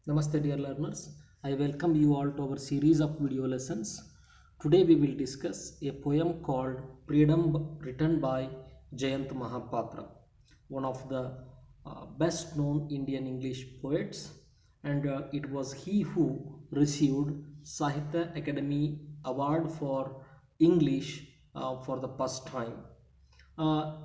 Namaste dear learners. I welcome you all to our series of video lessons. Today we will discuss a poem called Freedom written by Jayant Mahapatra, one of the best known Indian English poets, and it was he who received Sahitya Academy Award for English for the first time.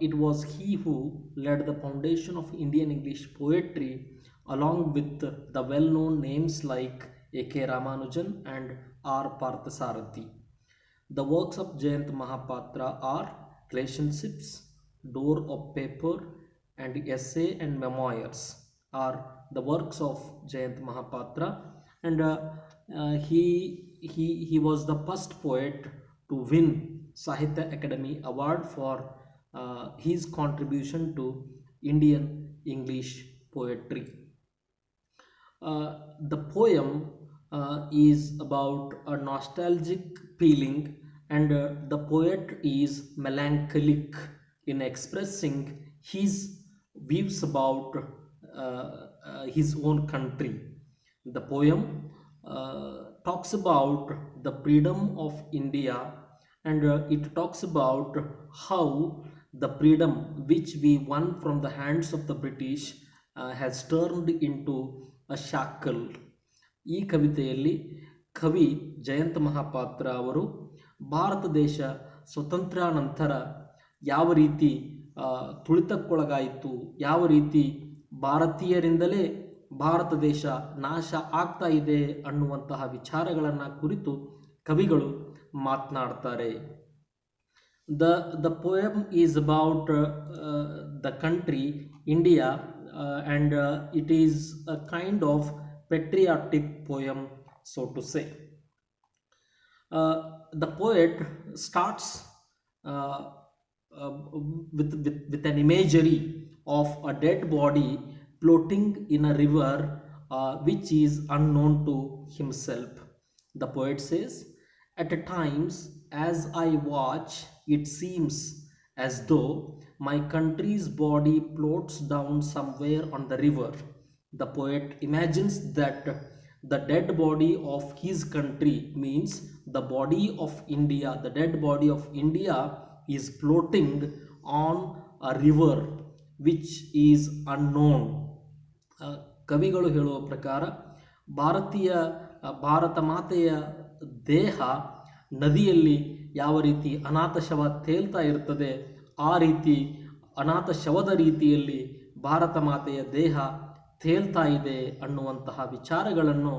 It was he who led the foundation of Indian English poetry along with the well known names like A.K. Ramanujan and R. Parthasarathi. The works of Jayant Mahapatra are Relationships, Door of Paper, and Essay and Memoirs are the works of Jayant Mahapatra, and he was the first poet to win Sahitya Academy Award for his contribution to Indian English poetry. The poem is about a nostalgic feeling, and the poet is melancholic in expressing his views about his own country. The poem talks about the freedom of India, and it talks about how the freedom which we won from the hands of the British has turned into a shackle. ಈ ಕವಿತೆಯಲ್ಲಿ ಕವಿ ಜಯಂತ ಮಹಾಪಾತ್ರ ಅವರು ಭಾರತ ದೇಶ ಸ್ವತಂತ್ರ್ಯಾನಂತರ ಯಾವ ರೀತಿ ತುಳಿತಕ್ಕೊಳಗಾಯಿತು, ಯಾವ ರೀತಿ ಭಾರತೀಯರಿಂದಲೇ ಭಾರತ ದೇಶ ನಾಶ ಆಗ್ತಾ ಇದೆ ಅನ್ನುವಂತಹ ವಿಚಾರಗಳನ್ನು ಕುರಿತು ಕವಿಗಳು ಮಾತನಾಡ್ತಾರೆ. The poem is about the country India, and it is a kind of patriotic poem, so to say. The poet starts uh, with an imagery of a dead body floating in a river which is unknown to himself. The poet says, at times as I watch, it seems as though my country's body floats down somewhere on the river. The poet imagines that the dead body of his country means the body of India, the dead body of India is floating on a river which is unknown. ಕವಿಗಳು ಹೇಳುವ ಪ್ರಕಾರ ಭಾರತ ಮಾತೆಯ ದೇಹ ನದಿಯಲ್ಲಿ ಯಾವ ರೀತಿ ಅನಾಥ ಶವ ತೇಲ್ತಾ ಇರ್ತದೆ, ಆ ರೀತಿ ಅನಾಥ ಶವದ ರೀತಿಯಲ್ಲಿ ಭಾರತ ಮಾತೆಯ ದೇಹ ತೇಲ್ತಾ ಇದೆ ಅನ್ನುವಂತಹ ವಿಚಾರಗಳನ್ನು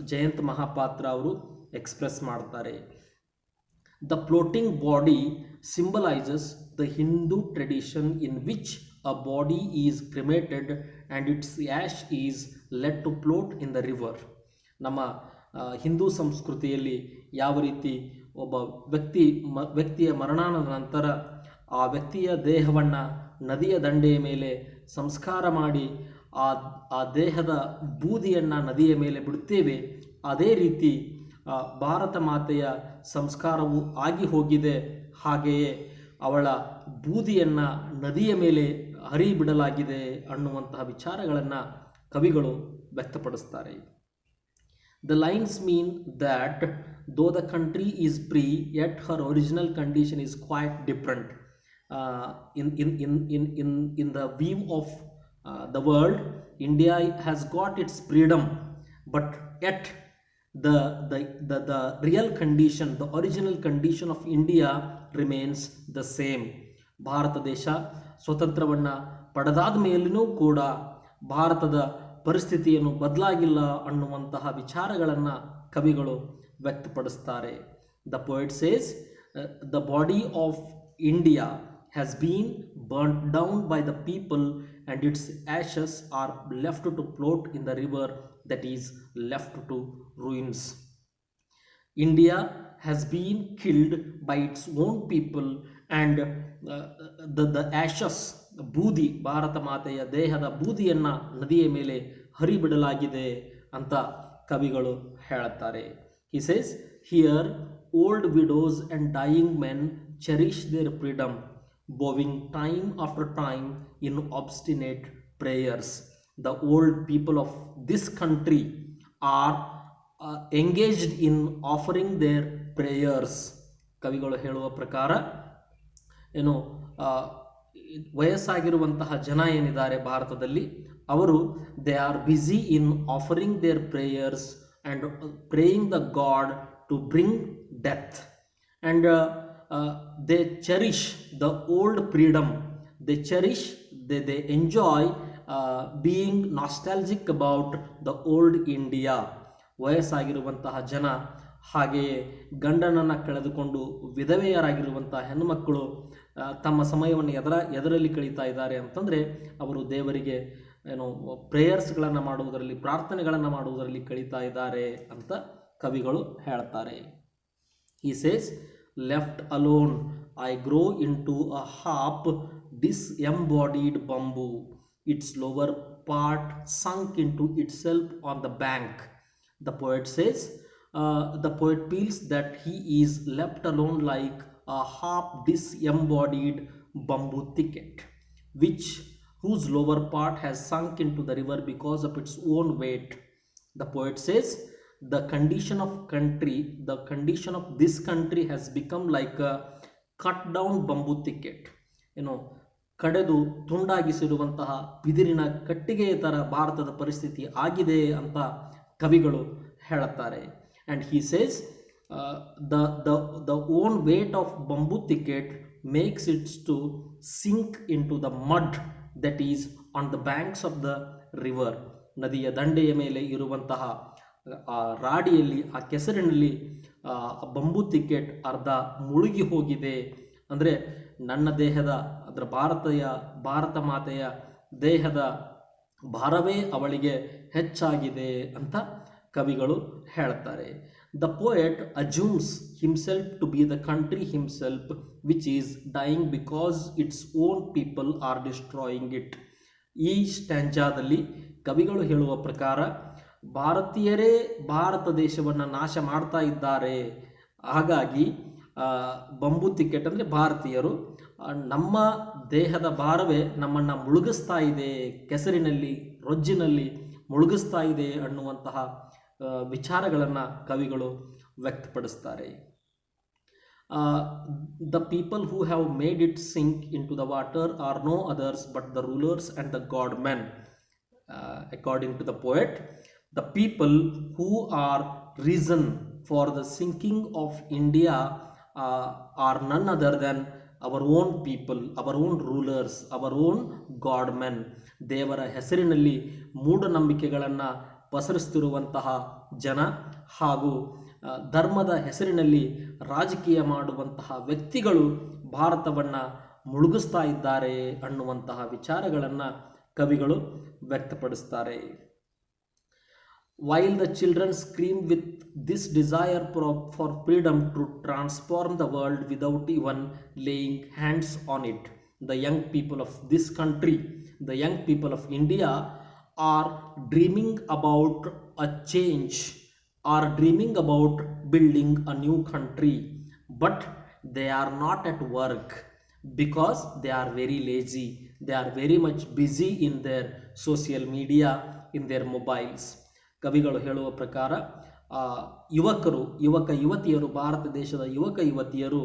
ಜಯಂತ್ ಮಹಾಪಾತ್ರ ಅವರು ಎಕ್ಸ್ಪ್ರೆಸ್ ಮಾಡ್ತಾರೆ. The floating body symbolizes the Hindu tradition in which a body is cremated and its ash is let to float in the river. ನಮ್ಮ ಹಿಂದೂ ಸಂಸ್ಕೃತಿಯಲ್ಲಿ ಯಾವ ರೀತಿ ಒಬ್ಬ ವ್ಯಕ್ತಿಯ ಮರಣಾನದ ನಂತರ ಆ ವ್ಯಕ್ತಿಯ ದೇಹವನ್ನು ನದಿಯ ದಂಡೆಯ ಮೇಲೆ ಸಂಸ್ಕಾರ ಮಾಡಿ ಆ ದೇಹದ ಬೂದಿಯನ್ನು ನದಿಯ ಮೇಲೆ ಬಿಡುತ್ತೇವೆ, ಅದೇ ರೀತಿ ಭಾರತ ಮಾತೆಯ ಸಂಸ್ಕಾರವು ಆಗಿ ಹೋಗಿದೆ. ಹಾಗೆಯೇ ಅವಳ ಬೂದಿಯನ್ನು ನದಿಯ ಮೇಲೆ ಹರಿಬಿಡಲಾಗಿದೆ ಅನ್ನುವಂತಹ ವಿಚಾರಗಳನ್ನು ಕವಿಗಳು ವ್ಯಕ್ತಪಡಿಸ್ತಾರೆ. The lines mean that though the country is free, yet her original condition is quite different. In the view of the world, India has got its freedom, but yet the real condition, the original condition of India remains the same. Bharat ದೇಶ ಸ್ವತಂತ್ರವನ್ನು ಪಡೆದಾದ ಮೇಲೂ ಕೂಡ ಭಾರತದ ಪರಿಸ್ಥಿತಿಯನ್ನು ಬದಲಾಗಿಲ್ಲ ಅನ್ನುವಂತಹ ವಿಚಾರಗಳನ್ನು ಕವಿಗಳು ವ್ಯಕ್ತಪಡಿಸ್ತಾರೆ. The poet says, the body of India has been burnt down by the people and its ashes are left to float in the river that is left to ruins. India has been killed by its own people, and the ashes, ಬೂದಿ, ಭಾರತ ಮಾತೆಯ ದೇಹದ ಬೂದಿಯನ್ನು ನದಿಯ ಮೇಲೆ ಹರಿಬಿಡಲಾಗಿದೆ ಅಂತ ಕವಿಗಳು ಹೇಳುತ್ತಾರೆ. He says, here old widows and dying men cherish their freedom, bowing time after time in obstinate prayers. The old people of this country are engaged in offering their prayers. ಕವಿಗಳು ಹೇಳುವ ಪ್ರಕಾರ ಏನು ವಯಸ್ಸಾಗಿರುವಂತಹ ಜನ ಏನಿದ್ದಾರೆ ಭಾರತದಲ್ಲಿ, ಅವರು they are busy in offering their prayers and praying the god to bring death, and they cherish the old freedom, they cherish, they enjoy being nostalgic about the old India. ವಯಸ್ಸಾಗಿರುವಂತಹ ಜನ, ಹಾಗೆಯೇ ಗಂಡನನ್ನು ಕಳೆದುಕೊಂಡು ವಿಧವೆಯರಾಗಿರುವಂತಹ ಹೆಣ್ಣುಮಕ್ಕಳು ತಮ್ಮ ಸಮಯವನ್ನು ಎದರಲ್ಲಿ ಕಳೀತಾ ಇದ್ದಾರೆ ಅಂತಂದರೆ, ಅವರು ದೇವರಿಗೆ ಏನು ಪ್ರೇಯರ್ಸ್ಗಳನ್ನು ಮಾಡುವುದರಲ್ಲಿ, ಪ್ರಾರ್ಥನೆಗಳನ್ನು ಮಾಡುವುದರಲ್ಲಿ ಕಳೀತಾ ಇದ್ದಾರೆ ಅಂತ ಕವಿಗಳು ಹೇಳ್ತಾರೆ. He says, left alone I grow into a half disembodied bamboo, its lower part sunk into itself on the bank. The poet says, the poet feels that he is left alone like a half disembodied bamboo thicket, whose lower part has sunk into the river because of its own weight. The poet says, the condition of this country has become like a cut down bamboo thicket. ಕಡೆದು ತುಂಡಾಗಿಸಿರುವಂತಹ ಬಿದಿರಿನ ಕಟ್ಟಿಗೆಯ ಥರ ಭಾರತದ ಪರಿಸ್ಥಿತಿ ಆಗಿದೆ ಅಂತ ಕವಿಗಳು ಹೇಳುತ್ತಾರೆ. And he says, the own weight of bamboo thicket makes it to sink into the mud that is on the banks of the river. ನದಿಯ ದಂಡೆಯ ಮೇಲೆ ಇರುವಂತಹ ಆ ರಾಡಿಯಲ್ಲಿ, ಆ ಕೆಸರಿನಲ್ಲಿ ಬಂಬೂ thicket ಅರ್ಧ ಮುಳುಗಿ ಹೋಗಿದೆ. ಅಂದರೆ ನನ್ನ ದೇಹದ, ಅದರ ಭಾರತ ಮಾತೆಯ ದೇಹದ ಭಾರವೇ ಅವಳಿಗೆ ಹೆಚ್ಚಾಗಿದೆ ಅಂತ ಕವಿಗಳು ಹೇಳ್ತಾರೆ. The poet assumes himself to be the country himself which is dying because its own people are destroying it. ಈ ಸ್ಟ್ಯಾಂಜಾದಲ್ಲಿ ಕವಿಗಳು ಹೇಳುವ ಪ್ರಕಾರ ಭಾರತೀಯರೇ ಭಾರತ ದೇಶವನ್ನು ನಾಶ ಮಾಡ್ತಾ ಇದ್ದಾರೆ, ಹಾಗಾಗಿ ಬಂಬೂ thicket ಅಂದರೆ ಭಾರತೀಯರು, ನಮ್ಮ ದೇಹದ ಭಾರವೇ ನಮ್ಮನ್ನು ಮುಳುಗಿಸ್ತಾ ಇದೆ, ಕೆಸರಿನಲ್ಲಿ, ರೊಜ್ಜಿನಲ್ಲಿ ಮುಳುಗಿಸ್ತಾ ಇದೆ ಅನ್ನುವಂತಹ ವಿಚಾರಗಳನ್ನು ಕವಿಗಳು ವ್ಯಕ್ತಪಡಿಸ್ತಾರೆ. The people who have made it sink into the water are no others but the rulers and the godmen. According to the poet, the people who are reason for the sinking of India are none other than our own people, our own rulers, our own godmen. ದೇವರ ಹೆಸರಿನಲ್ಲಿ ಮೂಢನಂಬಿಕೆಗಳನ್ನು ಪಸರಿಸ್ತಿರುವಂತಹ ಜನ ಹಾಗೂ ಧರ್ಮದ ಹೆಸರಿನಲ್ಲಿ ರಾಜಕೀಯ ಮಾಡುವಂತಹ ವ್ಯಕ್ತಿಗಳು ಭಾರತವನ್ನು ಮುಳುಗಿಸ್ತಾ ಇದ್ದಾರೆ ಅನ್ನುವಂತಹ ವಿಚಾರಗಳನ್ನು ಕವಿಗಳು ವ್ಯಕ್ತಪಡಿಸ್ತಾರೆ. While the children scream with this desire for freedom to transform the world without even laying hands on it, the young people of this country, the young people of India are dreaming about a change, are dreaming about building a new country, but they are not at work because they are very lazy. They are very much busy in their social media, in their mobiles. ಕವಿಗಳು ಹೇಳುವ ಪ್ರಕಾರ ಯುವತಿಯರು, ಭಾರತ ದೇಶದ ಯುವತಿಯರು,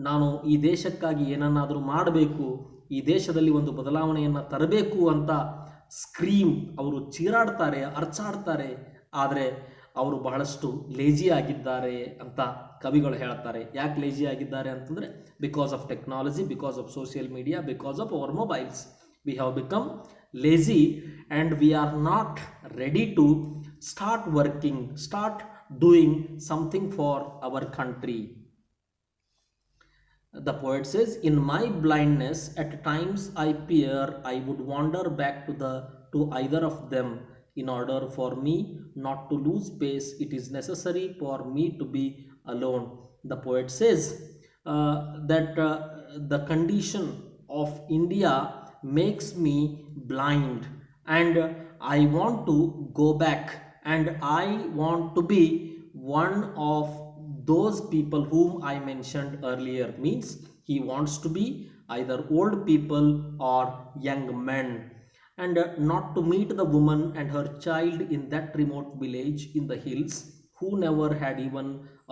ನಾನು ಈ ದೇಶಕ್ಕಾಗಿ ಏನನ್ನಾದರೂ ಮಾಡಬೇಕು, ಈ ದೇಶದಲ್ಲಿ ಒಂದು ಬದಲಾವಣೆಯನ್ನು ತರಬೇಕು ಅಂತ ಅವರು ಚೀರಾಡ್ತಾರೆ, ಅರ್ಚಾಡ್ತಾರೆ, ಆದರೆ ಅವರು ಬಹಳಷ್ಟು ಲೇಜಿ ಆಗಿದ್ದಾರೆ ಅಂತ ಕವಿಗಳು ಹೇಳ್ತಾರೆ. ಯಾಕೆ ಲೇಜಿ ಆಗಿದ್ದಾರೆ ಅಂತಂದರೆ, because of technology, because of social media, because of our mobiles. We have become lazy and we are not ready to start working, start doing something for our country. The poet says, in my blindness at times I fear I would wander back to either of them. In order for me not to lose pace, it is necessary for me to be alone. The poet says that the condition of India makes me blind and I want to go back and I want to be one of those people whom I mentioned earlier. Means he wants to be either old people or young men. and not to meet the woman and her child in that remote village in the hills who never had even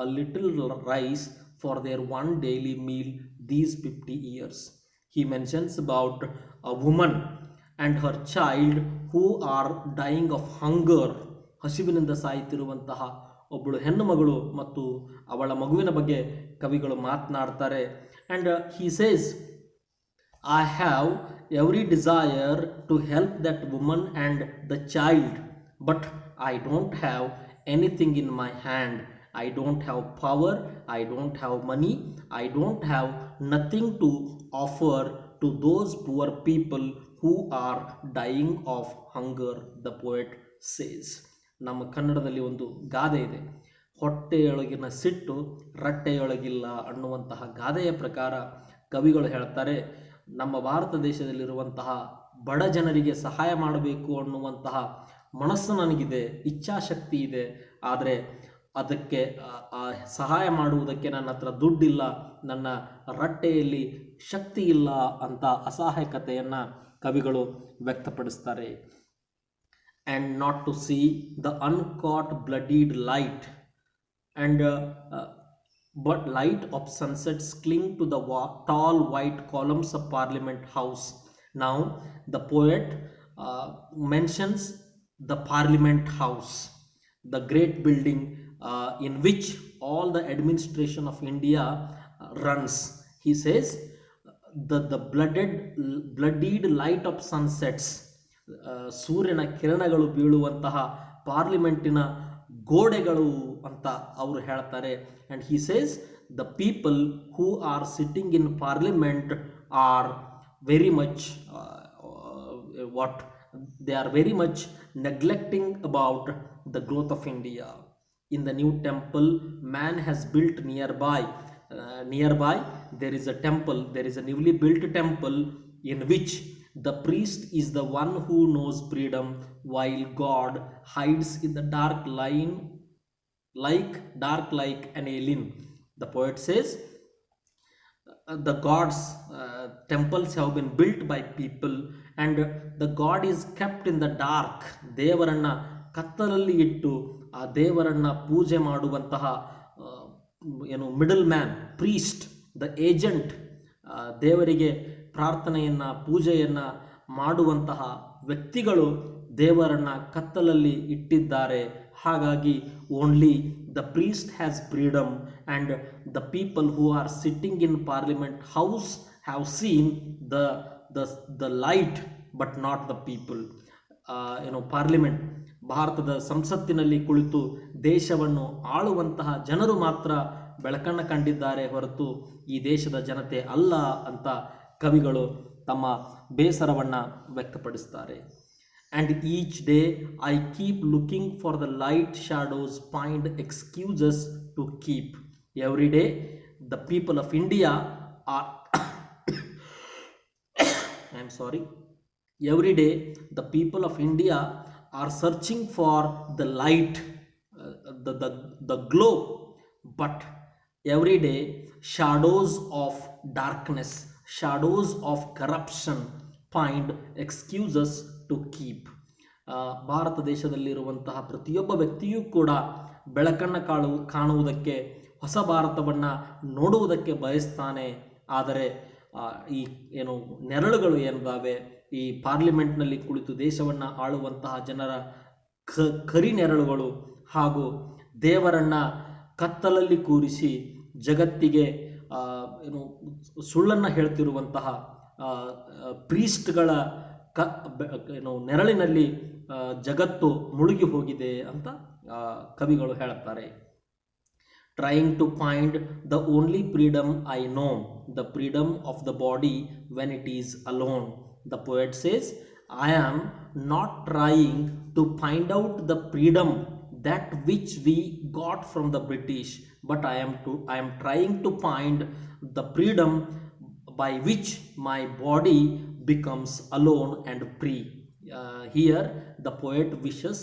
a little rice for their one daily meal these 50 years. He mentions about a woman and her child who are dying of hunger, ಹಸಿವಿನಿಂದ ಸಾಯುತ್ತಿರುವಂತಹ ಒಬ್ಬಳು ಹೆಣ್ಣು ಮಗಳು ಮತ್ತು ಅವಳ ಮಗುವಿನ ಬಗ್ಗೆ ಕವಿಗಳು ಮಾತನಾಡ್ತಾರೆ. And he says, I have every desire to help that woman and the child, but I don't have anything in my hand. I don't have power, I don't have money, I don't have nothing to offer to those poor people who are dying of hunger, the poet says. ನಮ್ಮ ಕನ್ನಡದಲ್ಲಿ ಒಂದು ಗಾದೆ ಇದೆ, ಹೊಟ್ಟೆಯೊಳಗಿನ ಸಿಟ್ಟು ರಟ್ಟೆಯೊಳಗಿಲ್ಲ ಅನ್ನುವಂತಹ ಗಾದೆಯ ಪ್ರಕಾರ ಕವಿಗಳು ಹೇಳ್ತಾರೆ, ನಮ್ಮ ಭಾರತ ದೇಶದಲ್ಲಿರುವಂತಹ ಬಡ ಜನರಿಗೆ ಸಹಾಯ ಮಾಡಬೇಕು ಅನ್ನುವಂತಹ ಮನಸ್ಸು ನನಗಿದೆ, ಇಚ್ಛಾಶಕ್ತಿ ಇದೆ, ಆದರೆ ಅದಕ್ಕೆ ಸಹಾಯ ಮಾಡುವುದಕ್ಕೆ ನನ್ನ ಹತ್ರ ದುಡ್ಡಿಲ್ಲ, ನನ್ನ ರಟ್ಟೆಯಲ್ಲಿ ಶಕ್ತಿ ಇಲ್ಲ ಅಂತ ಅಸಹಾಯಕತೆಯನ್ನು ಕವಿಗಳು ವ್ಯಕ್ತಪಡಿಸ್ತಾರೆ. And not to see the uncut bloodied light and but light of sunsets cling to the tall white columns of Parliament House. Now the poet mentions the Parliament House, the great building in which all the administration of India runs. He says the bloodied light of sunsets, ಸೂರ್ಯನ ಕಿರಣಗಳು ಬೀಳುವಂತಹ ಪಾರ್ಲಿಮೆಂಟಿನ ಗೋಡೆಗಳು ಅಂತ ಅವರು ಹೇಳ್ತಾರೆ. And he says the people who are sitting in parliament are very much what they are very much neglecting about the growth of India. In the new temple man has built nearby there is a temple, there is a newly built temple in which the priest is the one who knows freedom, while God hides in the dark like an alien. The poet says the gods temples have been built by people and the God is kept in the dark. ದೇವರನ್ನ ಕತ್ತಲಲ್ಲಿ ಇಟ್ಟು ಆ ದೇವರನ್ನ ಪೂಜೆ ಮಾಡುವಂತಹ middle man, priest, the agent, ದೇವರಿಗೆ ಪ್ರಾರ್ಥನೆಯನ್ನು ಪೂಜೆಯನ್ನು ಮಾಡುವಂತಹ ವ್ಯಕ್ತಿಗಳು ದೇವರನ್ನ ಕತ್ತಲಲ್ಲಿ ಇಟ್ಟಿದ್ದಾರೆ. ಹಾಗಾಗಿ only the priest has freedom and the people who are sitting in parliament house have seen the light but not the people. Parliament, ಭಾರತದ ಸಂಸತ್ತಿನಲ್ಲಿ ಕುಳಿತು ದೇಶವನ್ನು ಆಳುವಂತಹ ಜನರು ಮಾತ್ರ ಬೆಳಕನ್ನು ಕಂಡಿದ್ದಾರೆ ಹೊರತು ಈ ದೇಶದ ಜನತೆ ಅಲ್ಲ ಅಂತ ಕವಿಗಳು ತಮ್ಮ ಬೇಸರವನ್ನು ವ್ಯಕ್ತಪಡಿಸ್ತಾರೆ. And each day I keep looking for the light shadows find excuses to keep. Every day the people of India are I am sorry every day the people of India are searching for the light, the glow, but every day shadows of darkness, shadows of corruption find excuses to keep. Bharat ದೇಶದಲ್ಲಿರುವಂತಹ ಪ್ರತಿಯೊಬ್ಬ ವ್ಯಕ್ತಿಯೂ ಕೂಡ ಬೆಳಕನ್ನು ಕಾಣುವುದಕ್ಕೆ, ಹೊಸ ಭಾರತವನ್ನು ನೋಡುವುದಕ್ಕೆ ಬಯಸ್ತಾನೆ. ಆದರೆ ಈ ನೆರಳುಗಳು ಏನಿದ್ದಾವೆ, ಈ ಪಾರ್ಲಿಮೆಂಟ್ನಲ್ಲಿ ಕುಳಿತು ದೇಶವನ್ನು ಆಳುವಂತಹ ಜನರ ಕರಿ ನೆರಳುಗಳು ಹಾಗೂ ದೇವರನ್ನು ಕತ್ತಲಲ್ಲಿ ಕೂರಿಸಿ ಜಗತ್ತಿಗೆ ಸುಳ್ಳನ್ನು ಹೇಳ್ತಿರುವಂತಹ ಪ್ರೀಸ್ಟ್ಗಳ ನೆರಳಿನಲ್ಲಿ ಜಗತ್ತು ಮುಳುಗಿ ಹೋಗಿದೆ ಅಂತ ಕವಿಗಳು ಹೇಳುತ್ತಾರೆ. Trying to find the only freedom I know, the freedom of the body when it is alone. The poet says, I am not trying to find out the freedom that which we got from the British, but I am trying to find the freedom by which my body becomes alone and free. Here the poet wishes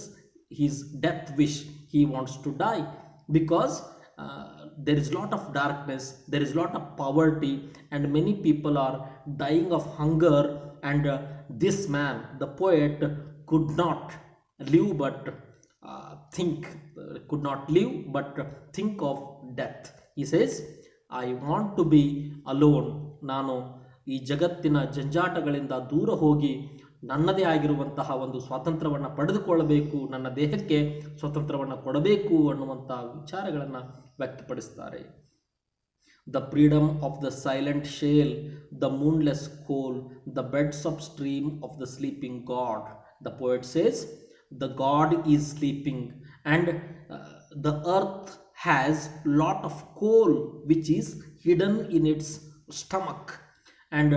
his death wish. He wants to die because there is lot of darkness, there is lot of poverty, and many people are dying of hunger and this man, the poet, could not live but think, could not live but think of death. He says, I want to be alone. ನಾನು ಈ ಜಗತ್ತಿನ ಜಂಜಾಟಗಳಿಂದ ದೂರ ಹೋಗಿ ನನ್ನದೇ ಆಗಿರುವಂತಹ ಒಂದು ಸ್ವಾತಂತ್ರ್ಯವನ್ನು ಪಡೆದುಕೊಳ್ಳಬೇಕು, ನನ್ನ ದೇಹಕ್ಕೆ ಸ್ವಾತಂತ್ರ್ಯವನ್ನು ಕೊಡಬೇಕು ಅನ್ನುವಂಥ ವಿಚಾರಗಳನ್ನು ವ್ಯಕ್ತಪಡಿಸ್ತಾರೆ. The freedom of the silent shale, the moonless coal, the beds of stream of the sleeping god. The poet says, the god is sleeping, and the earth has lot of coal which is hidden in its stomach, and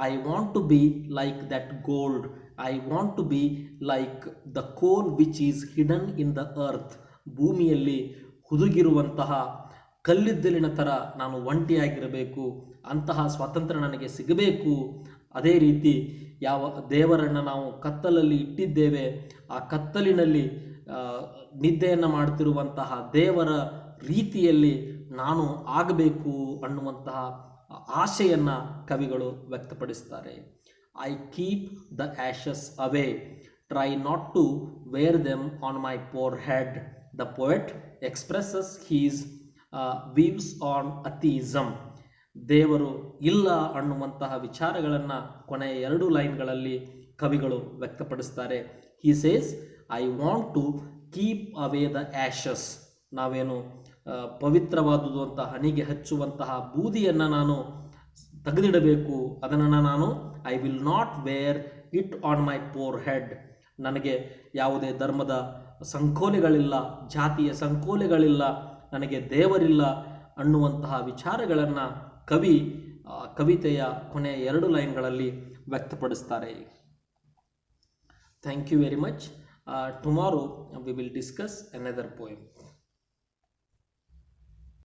I want to be like that gold. I want to be like the coal which is hidden in the earth. ಭೂಮಿಯಲ್ಲಿ ಹುದುಗಿರುವಂತಹ ಕಲ್ಲಿದ್ದಲಿನ ಥರ ನಾನು ಒಂಟಿಯಾಗಿರಬೇಕು, ಅಂತಹ ಸ್ವಾತಂತ್ರ್ಯ ನನಗೆ ಸಿಗಬೇಕು. ಅದೇ ರೀತಿ ಯಾವ ದೇವರನ್ನು ನಾವು ಕತ್ತಲಲ್ಲಿ ಇಟ್ಟಿದ್ದೇವೆ, ಆ ಕತ್ತಲಿನಲ್ಲಿ ನಿದ್ದೆಯನ್ನು ಮಾಡ್ತಿರುವಂತಹ ದೇವರ ರೀತಿಯಲ್ಲಿ ನಾನು ಆಗಬೇಕು ಅನ್ನುವಂತಹ ಆಶೆಯನ್ನು ಕವಿಗಳು ವ್ಯಕ್ತಪಡಿಸ್ತಾರೆ. I keep the ashes away, try not to wear them on my four head. The poet expresses his views on atheism. ದೇವರು ಇಲ್ಲ ಅನ್ನುವಂತಹ ವಿಚಾರಗಳನ್ನು ಕೊನೆಯ 2 ಲೈನ್ಗಳಲ್ಲಿ ಕವಿಗಳು ವ್ಯಕ್ತಪಡಿಸ್ತಾರೆ. He says, I want to keep away the ashes. ನಾವೇನು ಪವಿತ್ರವಾದುದು ಅಂತ ಹನಿಗೆ ಹಚ್ಚುವಂತಹ ಬೂದಿಯನ್ನು ನಾನು ತೆಗೆದಿಡಬೇಕು, ಅದನ್ನು ನಾನು I will not wear it on my four head. ನನಗೆ ಯಾವುದೇ ಧರ್ಮದ ಸಂಕೋಲೆಗಳಿಲ್ಲ, ಜಾತಿಯ ಸಂಕೋಲೆಗಳಿಲ್ಲ, ನನಗೆ ದೇವರಿಲ್ಲ ಅನ್ನುವಂತಹ ವಿಚಾರಗಳನ್ನು ಕವಿತೆಯ ಕೊನೆಯ 2 ಲೈನ್ಗಳಲ್ಲಿ ವ್ಯಕ್ತಪಡಿಸ್ತಾರೆ. Thank you very much. Tomorrow we will discuss another poem.